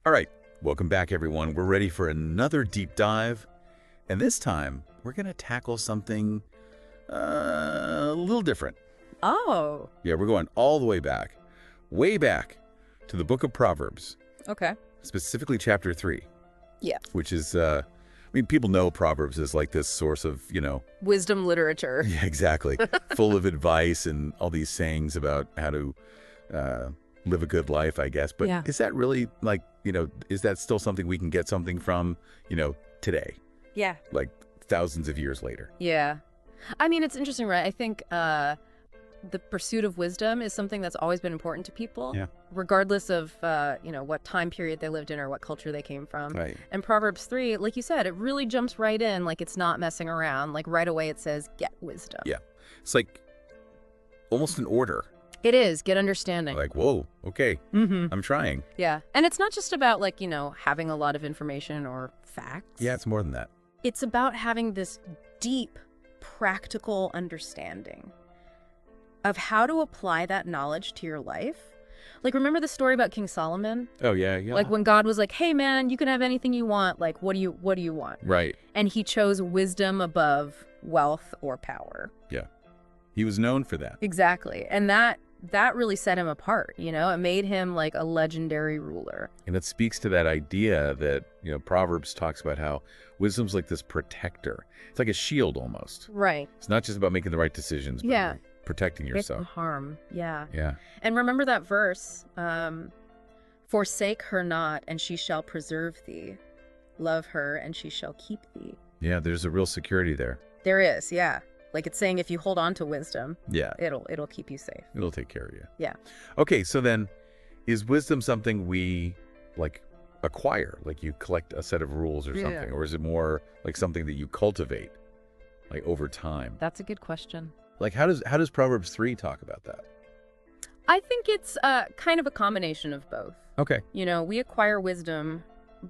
All right, welcome back, everyone. We're ready for another deep dive. And this time, we're going to tackle something a little different. Oh, Yeah, we're going all the way back to the book of Proverbs, okay. specifically chapter 3. Yeah. Which is, people know Proverbs is like this source of, Wisdom literature. yeah, exactly, full of advice and all these sayings about how to live a good life, I guess. But Yeah. is that really is that still something we can get something from, today, Yeah. like thousands of years later? Yeah. I mean, it's interesting, right? I think the pursuit of wisdom is something that's always been important to people, Yeah. regardless of, what time period they lived in or what culture they came from. Right. And Proverbs 3, like you said, it really jumps right in, like it's not messing around. Like right away it says, get wisdom. Yeah. It's like almost an order. It is, get understanding. Like, whoa, okay, I'm trying. Yeah. And it's not just about like, having a lot of information or facts. Yeah, it's more than that. It's about having this deep, practical understanding of how to apply that knowledge to your life. Like, remember the story about King Solomon? Oh, yeah, yeah. Like when God was like, hey, man, you can have anything you want. Like, what do you want? Right. And he chose wisdom above wealth or power. Yeah. He was known for that. Exactly. And that really set him apart, It made him like a legendary ruler. And it speaks to that idea that, Proverbs talks about how wisdom's like this protector. It's like a shield almost. Right. It's not just about making the right decisions, but Yeah. protecting yourself. Harm. Yeah. Yeah. And remember that verse, forsake her not, and she shall preserve thee. Love her, and she shall keep thee. Yeah, there's a real security there. There is, yeah. Like it's saying if you hold on to wisdom, Yeah. it'll keep you safe. It'll take care of you. Yeah. Okay, so then is wisdom something we like acquire? Like you collect a set of rules or something? Yeah. Or is it more like something that you cultivate like over time? That's a good question. Like how does Proverbs 3 talk about that? I think it's kind of a combination of both. Okay. We acquire wisdom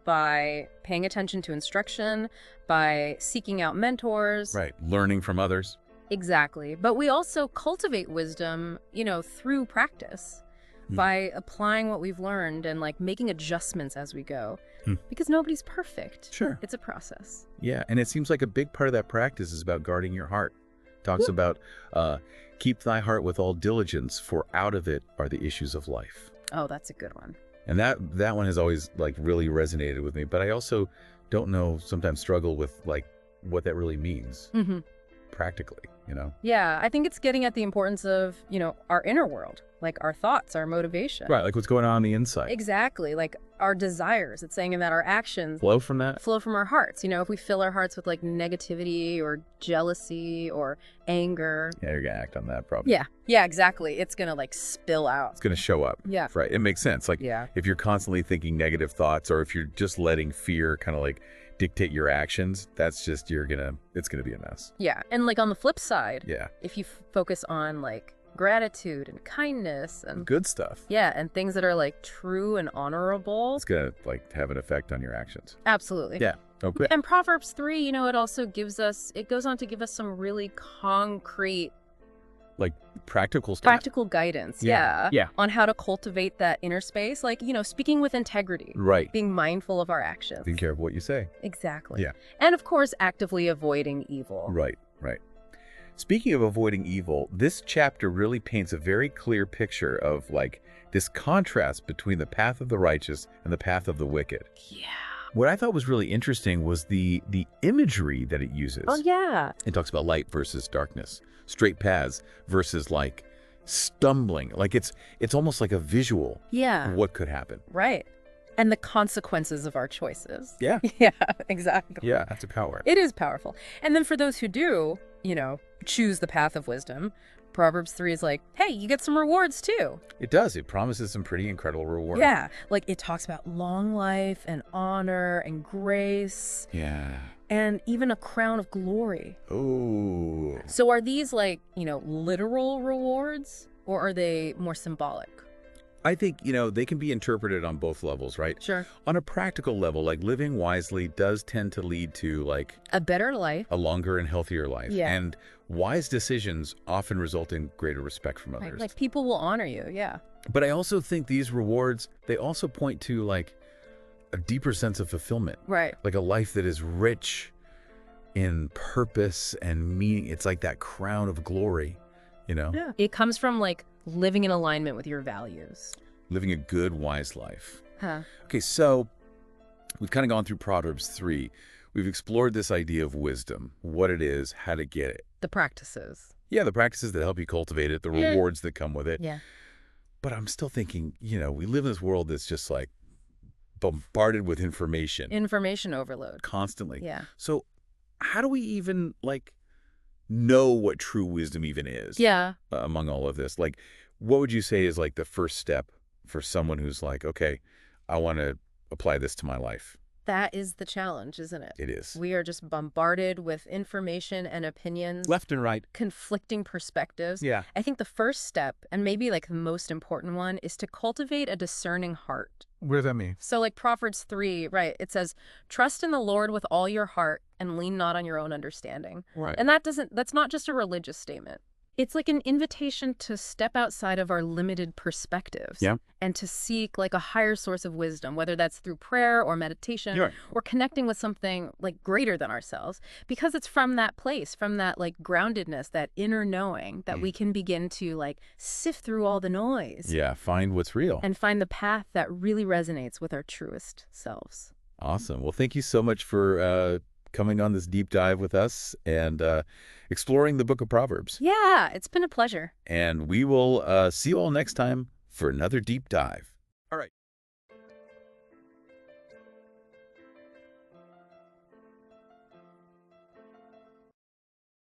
by paying attention to instruction, by seeking out mentors. Right. Learning from others. Exactly. But we also cultivate wisdom, through practice, by applying what we've learned and like making adjustments as we go. Because nobody's perfect. Sure. It's a process. Yeah. And it seems like a big part of that practice is about guarding your heart. Talks about keep thy heart with all diligence, for out of it are the issues of life. Oh, that's a good one. And that one has always like really resonated with me. But I also don't know, sometimes struggle with like what that really means practically, Yeah, I think it's getting at the importance of, our inner world, like our thoughts, our motivation. Right, like what's going on the inside. Exactly, like our desires. It's saying that our actions Flow from that? flow from our hearts. If we fill our hearts with like negativity or jealousy or anger. Yeah, you're going to act on that probably. Yeah, exactly. It's going to like spill out. It's going to show up. Yeah. Right, it makes sense. Like Yeah. if you're constantly thinking negative thoughts or if you're just letting fear kind of like dictate your actions, that's just, it's going to be a mess. Yeah. And like on the flip side, Yeah. if you focus on like gratitude and kindness and Good stuff. yeah, and things that are like true and honorable. It's going to like have an effect on your actions. Absolutely. Yeah. Okay. And Proverbs 3, it also it goes on to give us some really concrete, Like practical stuff. practical guidance. Yeah. Yeah. On how to cultivate that inner space. Like, speaking with integrity. Right. Being mindful of our actions. Taking care of what you say. Exactly. Yeah. And of course, actively avoiding evil. Right, right. Speaking of avoiding evil, this chapter really paints a very clear picture of like this contrast between the path of the righteous and the path of the wicked. Yeah. What I thought was really interesting was the imagery that it uses. Oh, yeah. It talks about light versus darkness, straight paths versus like stumbling. Like it's almost like a visual Yeah. of what could happen. Right. And the consequences of our choices. Yeah. Yeah, exactly. Yeah, that's a power. It is powerful. And then for those who do, choose the path of wisdom, Proverbs 3 is like, hey, you get some rewards too. It does. It promises some pretty incredible rewards. Yeah. Like it talks about long life and honor and grace Yeah. and even a crown of glory. Oh. So are these like, literal rewards or are they more symbolic? I think, they can be interpreted on both levels, right? Sure. On a practical level, like living wisely does tend to lead to like A better life. a longer and healthier life. Yeah. And wise decisions often result in greater respect from Right. others. Like people will honor you. Yeah. But I also think these rewards, they also point to like a deeper sense of fulfillment. Right. Like a life that is rich in purpose and meaning. It's like that crown of glory, you know? Yeah. It comes from like living in alignment with your values. Living a good, wise life. Huh. Okay, so we've kind of gone through Proverbs 3. We've explored this idea of wisdom, what it is, how to get it. The practices. Yeah, the practices that help you cultivate it, the rewards that come with it. Yeah. But I'm still thinking, we live in this world that's just like bombarded with information. Information overload. Constantly. Yeah. So how do we even, know what true wisdom even is? Yeah. Among all of this? Like, what would you say is, the first step for someone who's like, okay, I want to apply this to my life? That is the challenge, isn't it? It is. We are just bombarded with information and opinions. Left and right. Conflicting perspectives. Yeah. I think the first step, and maybe the most important one, is to cultivate a discerning heart. What does that mean? So Proverbs 3, right, it says, trust in the Lord with all your heart and lean not on your own understanding. Right. And that's not just a religious statement. It's like an invitation to step outside of our limited perspectives. Yeah. And to seek a higher source of wisdom, whether that's through prayer or meditation or connecting with something greater than ourselves, because it's from that place, from that groundedness, that inner knowing that we can begin to sift through all the noise. Yeah, find what's real. And find the path that really resonates with our truest selves. Awesome. Well, thank you so much for coming on this deep dive with us and exploring the book of Proverbs. Yeah, it's been a pleasure. And we will see you all next time for another deep dive. All right.